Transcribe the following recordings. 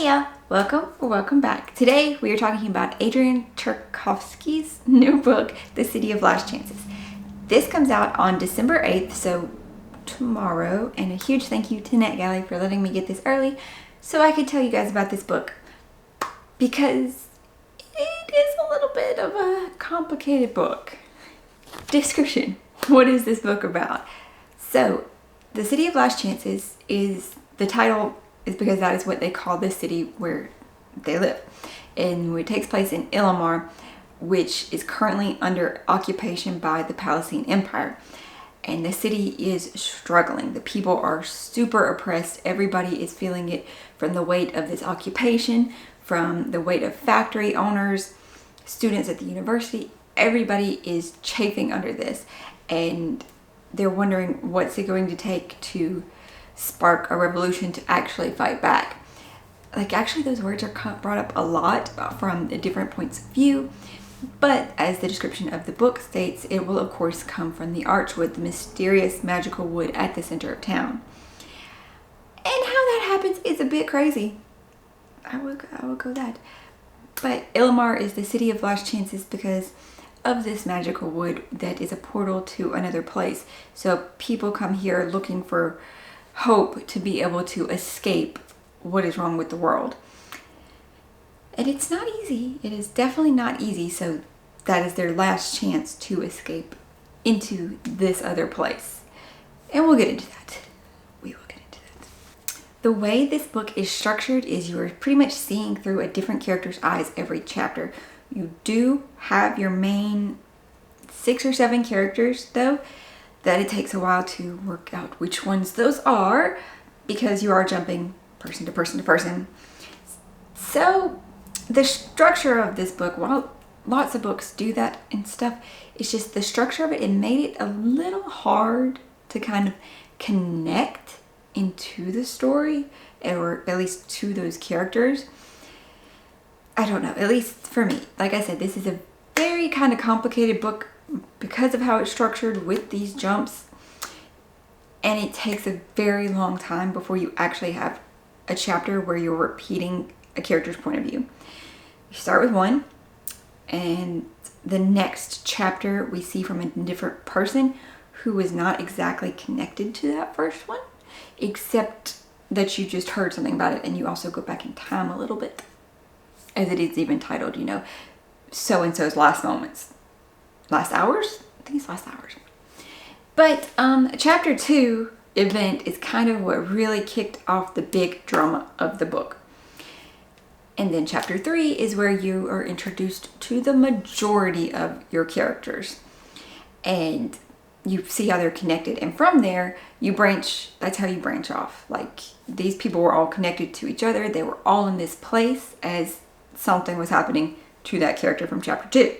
Hiya! Welcome back. Today we are talking about Adrian Tchaikovsky's new book, The City of Last Chances. This comes out on December 8th, so tomorrow, and a huge thank you to NetGalley for letting me get this early so I could tell you guys about this book, because it is a little bit of a complicated book. Description. What is this book about? So, The City of Last Chances is the title is because that is what they call the city where they live. And it takes place in Ilamar, which is currently under occupation by the Palestinian Empire. And the city is struggling. The people are super oppressed. Everybody is feeling it from the weight of this occupation, from the weight of factory owners, students at the university. Everybody is chafing under this. And they're wondering what's it going to take to spark a revolution to actually fight back. Actually those words are brought up a lot from different points of view, but as the description of the book states, it will of course come from the archwood, the mysterious magical wood at the center of town. And how that happens is a bit crazy. I will go that. But Ilamar is the city of last chances because of this magical wood that is a portal to another place. So people come here looking for hope to be able to escape what is wrong with the world. And it's not easy. It is definitely not easy. So that is their last chance to escape into this other place. And we'll get into that. We will get into that. The way this book is structured is you're pretty much seeing through a different character's eyes every chapter. You do have your main 6 or 7 characters though, that it takes a while to work out which ones those are, because you are jumping person to person to person. So the structure of this book, while lots of books do that and stuff, it's just the structure of it made it a little hard to kind of connect into the story, or at least to those characters. I don't know, at least for me. Like I said, this is a very kind of complicated book because of how it's structured with these jumps, and it takes a very long time before you actually have a chapter where you're repeating a character's point of view. You start with one, and the next chapter we see from a different person who is not exactly connected to that first one, except that you just heard something about it, and you also go back in time a little bit, as it is even titled, you know, so-and-so's last moments. Last hours? I think it's last hours. But chapter 2 event is kind of what really kicked off the big drama of the book. And then chapter 3 is where you are introduced to the majority of your characters. And you see how they're connected. And from there, that's how you branch off. Like, these people were all connected to each other. They were all in this place as something was happening to that character from chapter 2.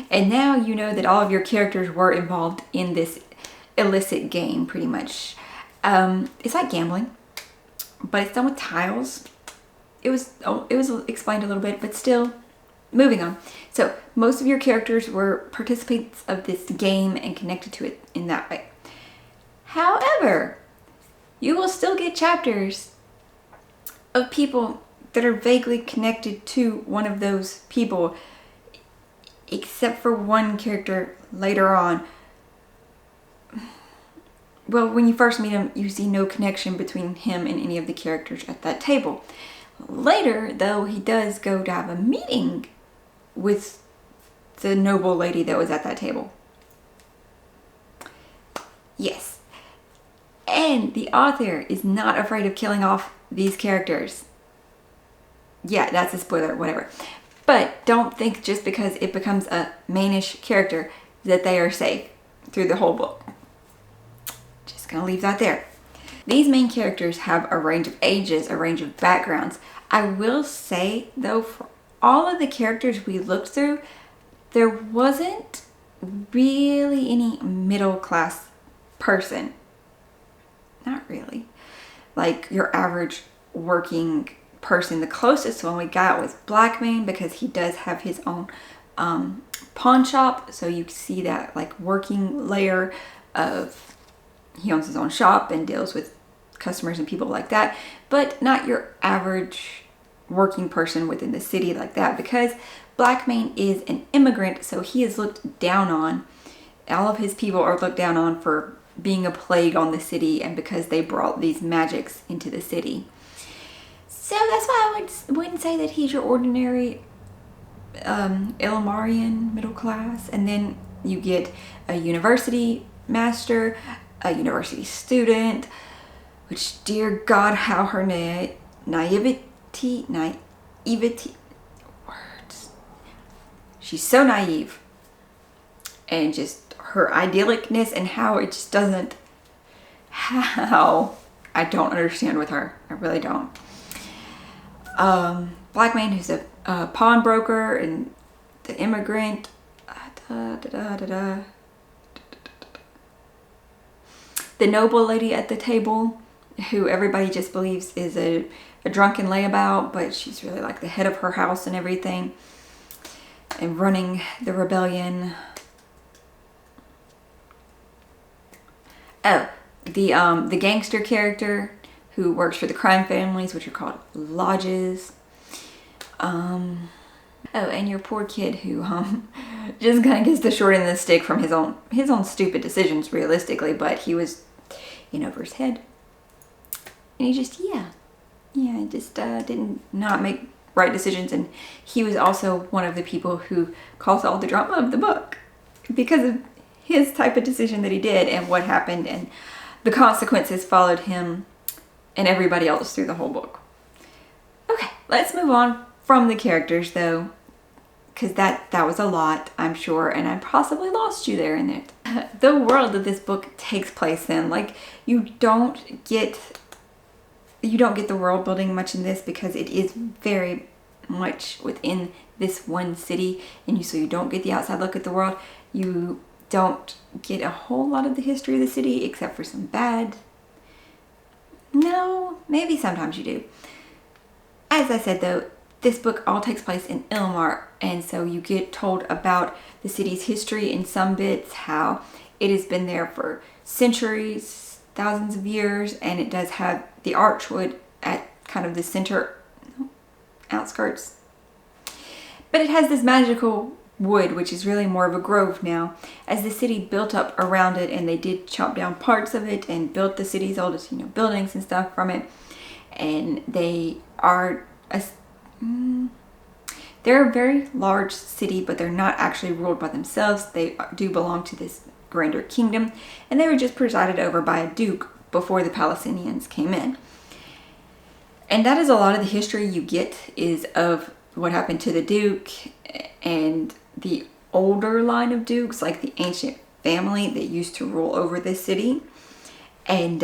And now you know that all of your characters were involved in this illicit game, pretty much. It's like gambling, but it's done with tiles. It was explained a little bit, but still, moving on. So most of your characters were participants of this game and connected to it in that way. However, you will still get chapters of people that are vaguely connected to one of those people, except for one character later on. Well, when you first meet him, you see no connection between him and any of the characters at that table. Later, though, he does go to have a meeting with the noble lady that was at that table. Yes. And the author is not afraid of killing off these characters. Yeah, that's a spoiler, whatever. But don't think just because it becomes a mainish character that they are safe through the whole book. Just gonna leave that there. These main characters have a range of ages, a range of backgrounds. I will say, though, for all of the characters we looked through, there wasn't really any middle class person. Not really. Like your average working person. The closest one we got was Blackman, because he does have his own pawn shop, so you see that like working layer of he owns his own shop and deals with customers and people like that, but not your average working person within the city like that, because Blackmane is an immigrant, so he is looked down on. All of his people are looked down on for being a plague on the city, and because they brought these magics into the city. So that's why I wouldn't say that he's your ordinary Ilmarian middle class. And then you get a university master, a university student, which, dear God, how her naivety, words. She's so naive, and just her idyllicness, and how it just doesn't, how I don't understand with her. I really don't. Blackmane, who's a pawnbroker, and the immigrant. The noble lady at the table, who everybody just believes is a drunken layabout, but she's really like the head of her house and everything, and running the rebellion. Oh, the gangster character who works for the crime families, which are called lodges. Oh, and your poor kid who just kind of gets the short end of the stick from his own stupid decisions, realistically, but he was in over his head, and he just did not make right decisions. And he was also one of the people who caused all the drama of the book because of his type of decision that he did, and what happened, and the consequences followed him and everybody else through the whole book. Okay, let's move on from the characters, though, because that was a lot, I'm sure, and I possibly lost you there in it. The world that this book takes place in, like, you don't get the world building much in this, because it is very much within this one city, and so you don't get the outside look at the world. You don't get a whole lot of the history of the city, except for some bad. No, maybe sometimes you do. As I said, though, this book all takes place in Ilmar, and so you get told about the city's history in some bits, how it has been there for centuries, thousands of years, and it does have the archwood at kind of the center outskirts. But it has this magical wood, which is really more of a grove now, as the city built up around it, and they did chop down parts of it and built the city's oldest, buildings and stuff from it. And they are they're a very large city, but they're not actually ruled by themselves. They do belong to this grander kingdom, and they were just presided over by a duke before the Palestinians came in. And that is a lot of the history you get, is of what happened to the duke and the older line of dukes, like the ancient family that used to rule over this city, and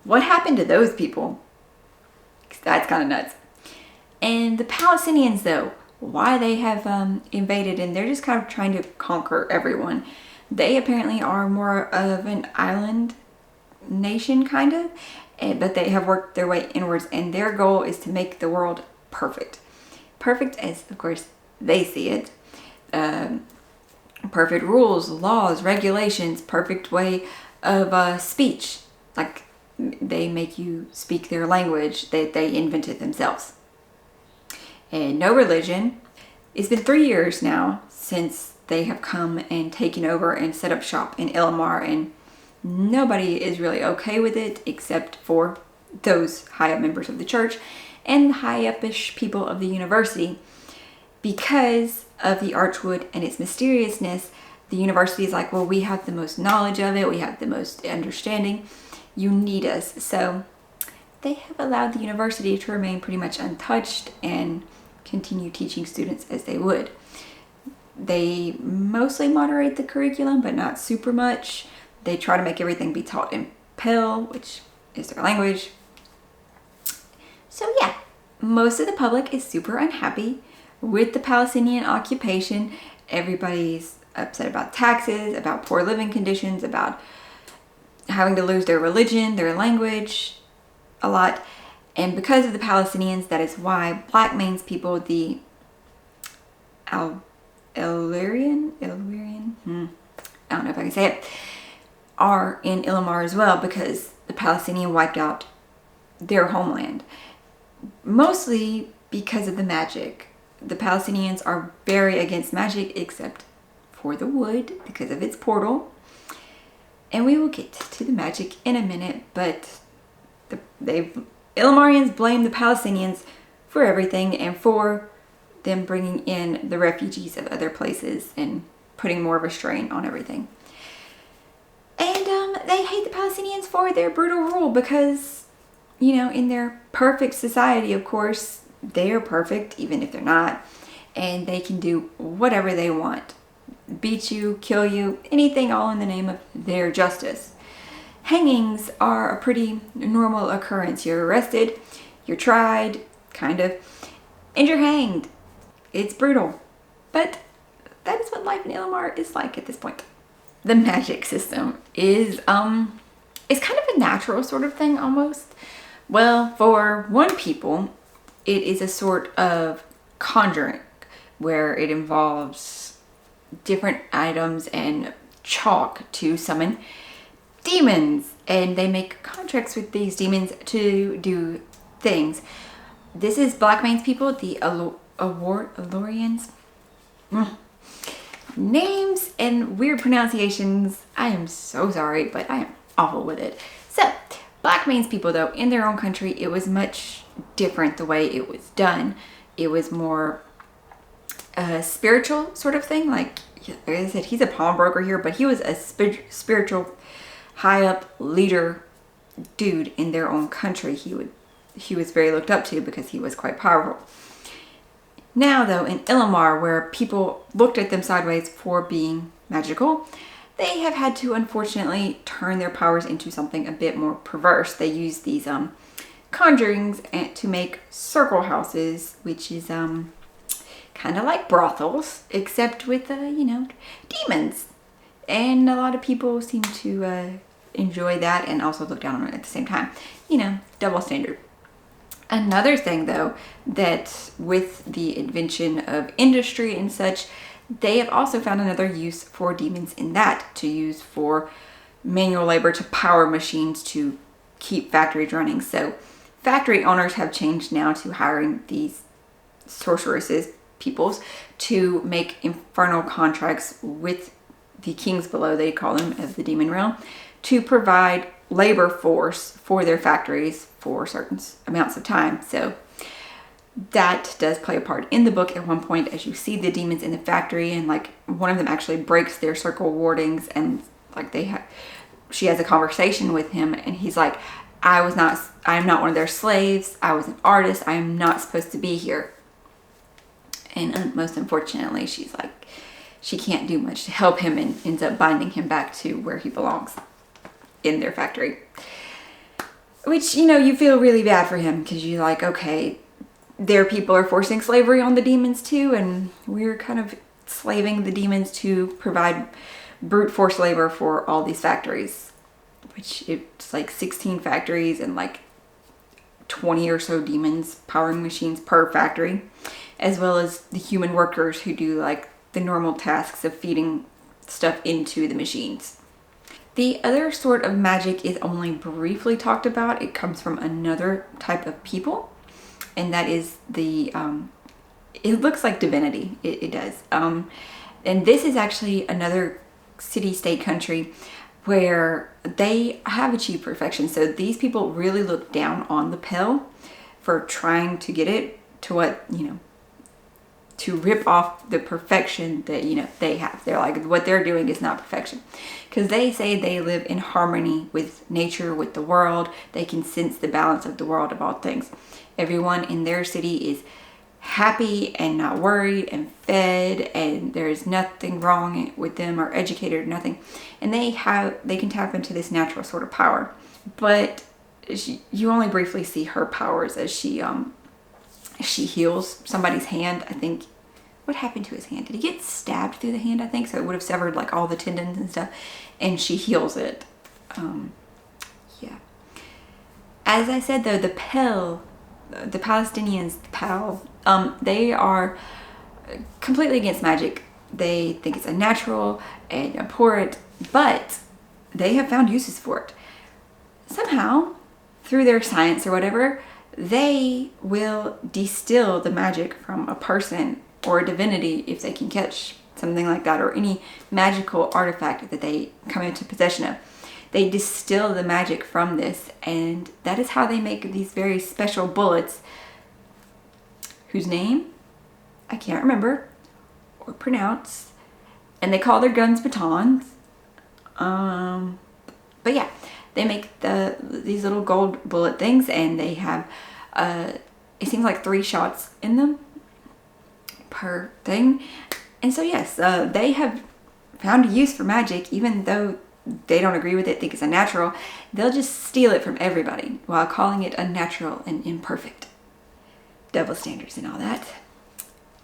what happened to those people. That's kind of nuts. And the Palestinians, though, why they have invaded, and they're just kind of trying to conquer everyone. They apparently are more of an island nation, kind of, but they have worked their way inwards, and their goal is to make the world perfect. Perfect as, of course, they see it. Perfect rules, laws, regulations, perfect way of speech. Like, they make you speak their language that they invented themselves. And no religion. It's been 3 years now since they have come and taken over and set up shop in Ilmar, and nobody is really okay with it except for those high up members of the church and the high up-ish people of the university. Because of the archwood and its mysteriousness, the university is like, well, we have the most knowledge of it, we have the most understanding, you need us. So they have allowed the university to remain pretty much untouched and continue teaching students as they would. They mostly moderate the curriculum, but not super much. They try to make everything be taught in Pell, which is their language. So yeah, most of the public is super unhappy with the Palestinian occupation. Everybody's upset about taxes, about poor living conditions, about having to lose their religion, their language, a lot. And because of the Palestinians, that is why Blackmane's people, the Illyrian, I don't know if I can say it, are in Ilmar as well, because the Palestinian wiped out their homeland, mostly because of the magic. The Palestinians are very against magic, except for the wood, because of its portal. And we will get to the magic in a minute, but Ilmarians blame the Palestinians for everything and for them bringing in the refugees of other places and putting more of a strain on everything. And they hate the Palestinians for their brutal rule because, in their perfect society, of course, they are perfect, even if they're not. And they can do whatever they want. Beat you, kill you, anything, all in the name of their justice. Hangings are a pretty normal occurrence. You're arrested, you're tried, kind of, and you're hanged. It's brutal. But that is what life in Ilmar is like at this point. The magic system is kind of a natural sort of thing almost. Well, for one people, it is a sort of conjuring where it involves different items and chalk to summon demons, and they make contracts with these demons to do things. This is Black Man's people, the Alorians. Names and weird pronunciations. I am so sorry, but I am awful with it. So, Black Man's people, though, in their own country, it was much different the way it was done. It was more a spiritual sort of thing. Like I said, he's a pawnbroker here, but he was a spiritual, high up leader dude in their own country. He was very looked up to because he was quite powerful. Now, though, in Ilmar, where people looked at them sideways for being magical, they have had to, unfortunately, turn their powers into something a bit more perverse. They use these conjurings to make circle houses, which is kind of like brothels, except with, demons. And a lot of people seem to enjoy that and also look down on it at the same time. Double standard. Another thing, though, that with the invention of industry and such, they have also found another use for demons in that, to use for manual labor to power machines to keep factories running. So factory owners have changed now to hiring these sorceresses, peoples, to make infernal contracts with the kings below, they call them, of the demon realm, to provide labor force for their factories for certain amounts of time. So that does play a part in the book at one point, as you see the demons in the factory, and like one of them actually breaks their circle wardings, and like she has a conversation with him, and he's like, I am not one of their slaves. I was an artist. I am not supposed to be here. And most unfortunately, she's like, she can't do much to help him, and ends up binding him back to where he belongs, in their factory. Which, you feel really bad for him, because you're like, okay, their people are forcing slavery on the demons too, and we're kind of slaving the demons to provide brute force labor for all these factories. Which, it's like 16 factories and like 20 or so demons powering machines per factory, as well as the human workers who do like the normal tasks of feeding stuff into the machines. The other sort of magic is only briefly talked about. It comes from another type of people, and that is it looks like divinity. It does. And this is actually another city-state country where they have achieved perfection. So these people really look down on the Pell for trying to get it to what, to rip off the perfection that, they have. They're like, what they're doing is not perfection. Because they say they live in harmony with nature, with the world. They can sense the balance of the world, of all things. Everyone in their city is happy and not worried and fed, and there's nothing wrong with them, or educated or nothing. And they can tap into this natural sort of power. But you only briefly see her powers as she heals somebody's hand. I think, what happened to his hand? Did he get stabbed through the hand? I think so. It would have severed like all the tendons and stuff, and she heals it. Yeah. As I said, though, the Palestinians, they are completely against magic. They think it's unnatural and abhorrent, but they have found uses for it. somehow, through their science or whatever, they will distill the magic from a person or a divinity if they can catch something like that, or any magical artifact that they come into possession of. They distill the magic from this, and that is how they make these very special bullets, whose name I can't remember or pronounce, and they call their guns batons. But yeah, they make these little gold bullet things, and they have it seems like 3 shots in them per thing. And so yes, they have found a use for magic, even though they don't agree with it, think it's unnatural. They'll just steal it from everybody while calling it unnatural and imperfect. Double standards and all that.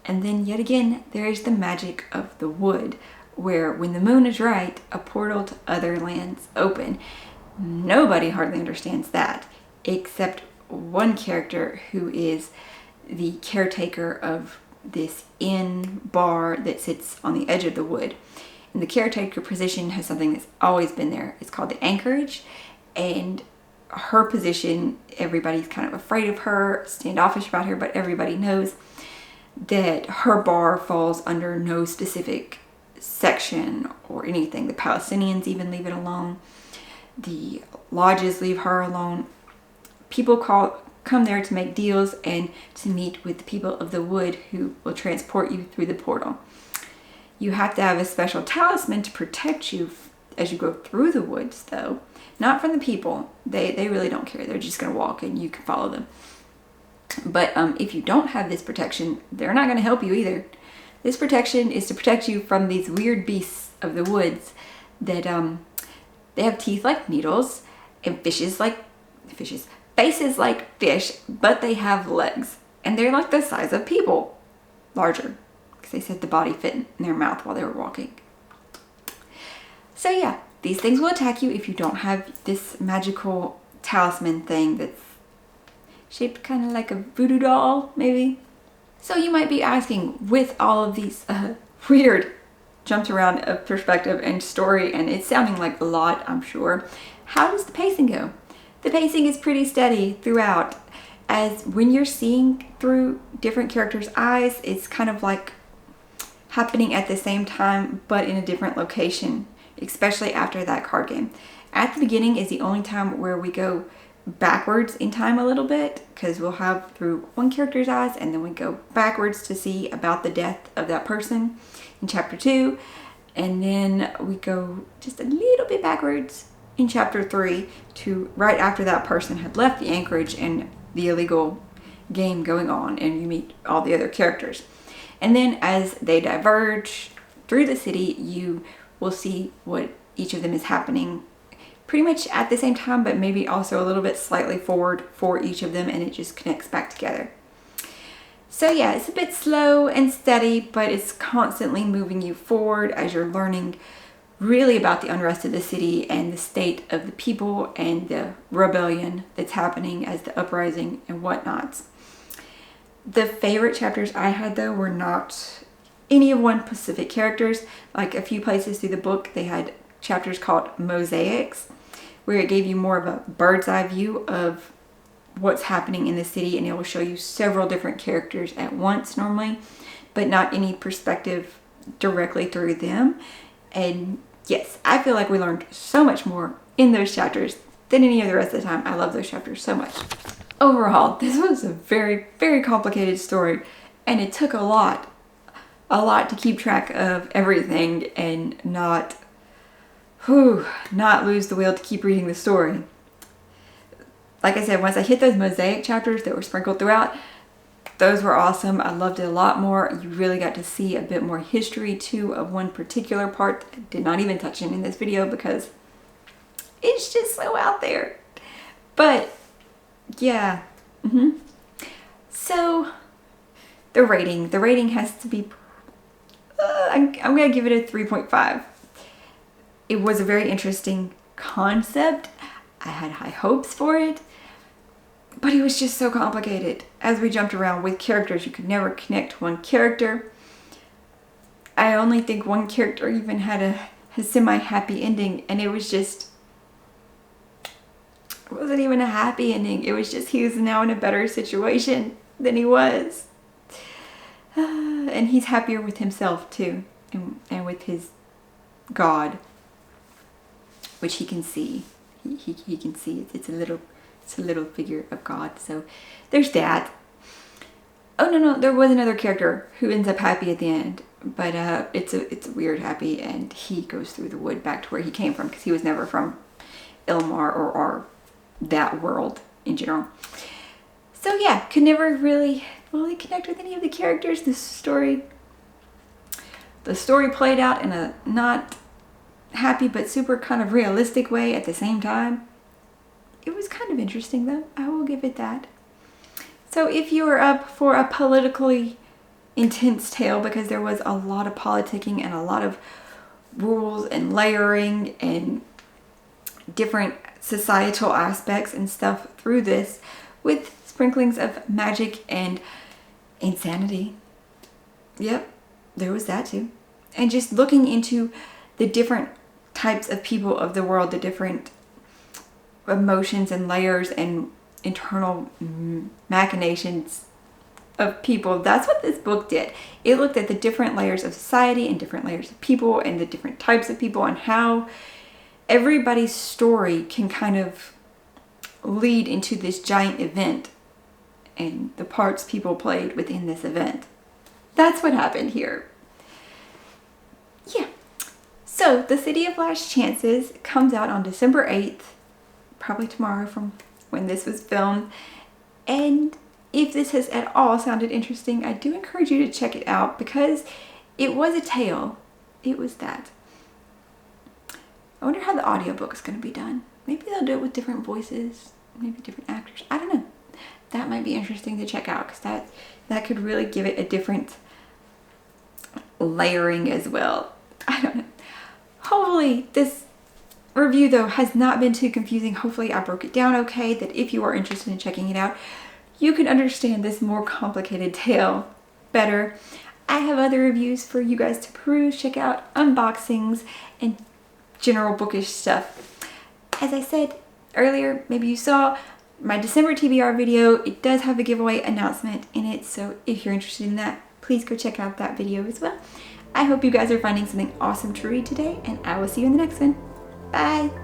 And then yet again, there is the magic of the wood, where when the moon is right, a portal to other lands open. Nobody hardly understands that, except one character who is the caretaker of this inn bar that sits on the edge of the wood. And the caretaker position has something that's always been there. It's called the anchorage. And her position, everybody's kind of afraid of her, standoffish about her, but everybody knows that her bar falls under no specific section or anything. The Palestinians even leave it alone. The lodges leave her alone. People come there to make deals and to meet with the people of the wood who will transport you through the portal. You have to have a special talisman to protect you as you go through the woods, though. Not from the people. They really don't care. They're just going to walk and you can follow them. But if you don't have this protection, they're not going to help you either. This protection is to protect you from these weird beasts of the woods that they have teeth like needles and faces like fish, but they have legs. And they're like the size of people. Larger. Because they said the body fit in their mouth while they were walking. So yeah, these things will attack you if you don't have this magical talisman thing that's shaped kind of like a voodoo doll, maybe. So you might be asking, with all of these weird jumps around of perspective and story, and it's sounding like a lot, I'm sure, how does the pacing go? The pacing is pretty steady throughout, as when you're seeing through different characters' eyes, it's kind of like happening at the same time, but in a different location, especially after that card game. At the beginning is the only time where we go backwards in time a little bit, because we'll have through one character's eyes, and then we go backwards to see about the death of that person in chapter 2, and then we go just a little bit backwards in chapter 3 to right after that person had left the anchorage and the illegal game going on, and you meet all the other characters. And then as they diverge through the city, you will see what each of them is happening pretty much at the same time, but maybe also a little bit slightly forward for each of them, and it just connects back together. So yeah, it's a bit slow and steady, but it's constantly moving you forward as you're learning really about the unrest of the city and the state of the people and the rebellion that's happening as the uprising and whatnots. The favorite chapters I had, though, were not any of one specific characters. Like a few places through the book, they had chapters called mosaics, where it gave you more of a bird's eye view of what's happening in the city, and it will show you several different characters at once normally, but not any perspective directly through them. And yes, I feel like we learned so much more in those chapters than any of the rest of the time. I love those chapters so much. Overall, this was a very, very complicated story, and it took a lot to keep track of everything and not lose the will to keep reading the story. Like I said, once I hit those mosaic chapters that were sprinkled throughout, those were awesome. I loved it a lot more. You really got to see a bit more history too of one particular part that I did not even touch in this video because it's just so out there. But yeah. So the rating has to be, I'm going to give it a 3.5. It was a very interesting concept. I had high hopes for it, but it was just so complicated. As we jumped around with characters, you could never connect one character. I only think one character even had a semi-happy ending, and it was just, It wasn't even a happy ending. It was just he was now in a better situation than he was. And he's happier with himself too, and with his God, which he can see. He can see it. It's a little figure of God. So there's that. Oh no, there was another character who ends up happy at the end, but it's a weird happy, and he goes through the wood back to where he came from, because he was never from Ilmar or that world in general. So yeah, could never really connect with any of the characters. The story played out in a not happy but super kind of realistic way at the same time. It was kind of interesting though, I will give it that. So if you are up for a politically intense tale, because there was a lot of politicking and a lot of rules and layering and different societal aspects and stuff through this, with sprinklings of magic and insanity. Yep, there was that too. And just looking into the different types of people of the world, the different emotions and layers and internal machinations of people. That's what this book did. It looked at the different layers of society and different layers of people and the different types of people, and how everybody's story can kind of lead into this giant event and the parts people played within this event. That's what happened here. Yeah. So The City of Last Chances comes out on December 8th, probably tomorrow from when this was filmed. And if this has at all sounded interesting, I do encourage you to check it out, because it was a tale. It was that. I wonder how the audiobook is going to be done. Maybe they'll do it with different voices, maybe different actors. I don't know. That might be interesting to check out, because that could really give it a different layering as well. I don't know. Hopefully this review though has not been too confusing. Hopefully I broke it down okay, that if you are interested in checking it out, you can understand this more complicated tale better. I have other reviews for you guys to peruse, check out, unboxings, and general bookish stuff. As I said earlier, maybe you saw my December TBR video. It does have a giveaway announcement in it, so if you're interested in that, please go check out that video as well. I hope you guys are finding something awesome to read today, and I will see you in the next one. Bye!